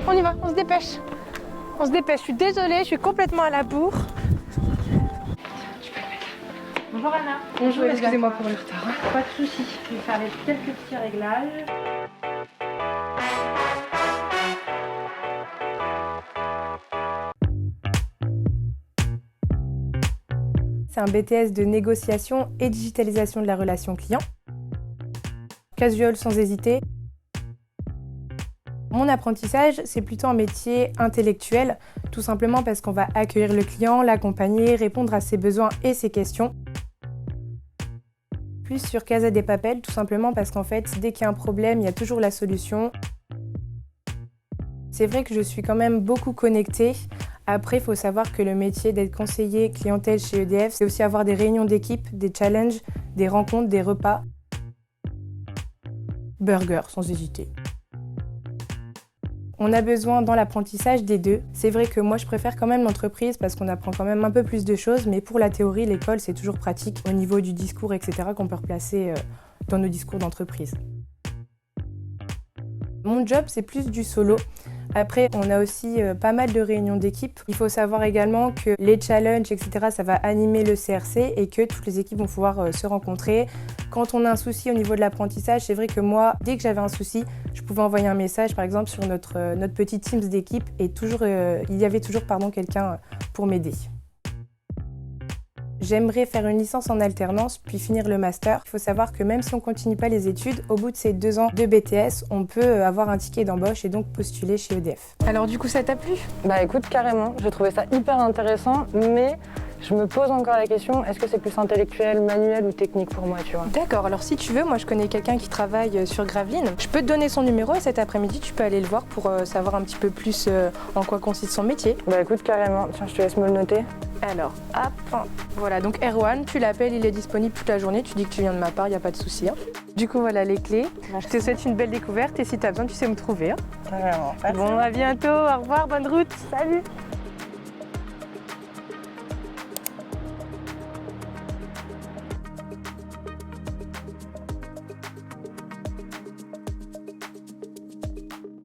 on y va, on se dépêche. On se dépêche, je suis désolée, je suis complètement à la bourre. Bonjour Anna. Bonjour, excusez-moi pour le retard. Pas de soucis, je vais faire quelques petits réglages. C'est un BTS de négociation et digitalisation de la relation client. Casual sans hésiter. Mon apprentissage, c'est plutôt un métier intellectuel, tout simplement parce qu'on va accueillir le client, l'accompagner, répondre à ses besoins et ses questions. Plus sur Casa de Papel, tout simplement parce qu'en fait, dès qu'il y a un problème, il y a toujours la solution. C'est vrai que je suis quand même beaucoup connectée. Après, il faut savoir que le métier d'être conseiller clientèle chez EDF, c'est aussi avoir des réunions d'équipe, des challenges, des rencontres, des repas. Burger, sans hésiter. On a besoin dans l'apprentissage des deux. C'est vrai que moi, je préfère quand même l'entreprise parce qu'on apprend quand même un peu plus de choses, mais pour la théorie, l'école, c'est toujours pratique au niveau du discours, etc., qu'on peut replacer dans nos discours d'entreprise. Mon job, c'est plus du solo. Après, on a aussi pas mal de réunions d'équipe. Il faut savoir également que les challenges, etc., ça va animer le CRC et que toutes les équipes vont pouvoir se rencontrer. Quand on a un souci au niveau de l'apprentissage, c'est vrai que moi, dès que j'avais un souci, je pouvais envoyer un message, par exemple, sur notre petit Teams d'équipe et il y avait toujours quelqu'un pour m'aider. J'aimerais faire une licence en alternance, puis finir le master. Il faut savoir que même si on ne continue pas les études, au bout de ces 2 ans de BTS, on peut avoir un ticket d'embauche et donc postuler chez EDF. Alors du coup, ça t'a plu? Bah écoute, carrément, j'ai trouvé ça hyper intéressant, mais je me pose encore la question, est-ce que c'est plus intellectuel, manuel ou technique pour moi, tu vois? D'accord, alors si tu veux, moi je connais quelqu'un qui travaille sur Gravelines. Je peux te donner son numéro et cet après-midi, tu peux aller le voir pour savoir un petit peu plus en quoi consiste son métier. Bah écoute, carrément, tiens, je te laisse me le noter. Alors, hop, voilà, donc Erwan, tu l'appelles, il est disponible toute la journée, tu dis que tu viens de ma part, il n'y a pas de souci. Hein. Du coup, voilà les clés. Merci. Je te souhaite une belle découverte et si tu as besoin, tu sais me trouver. Hein. Vraiment. Bon, à bientôt, au revoir, bonne route, salut!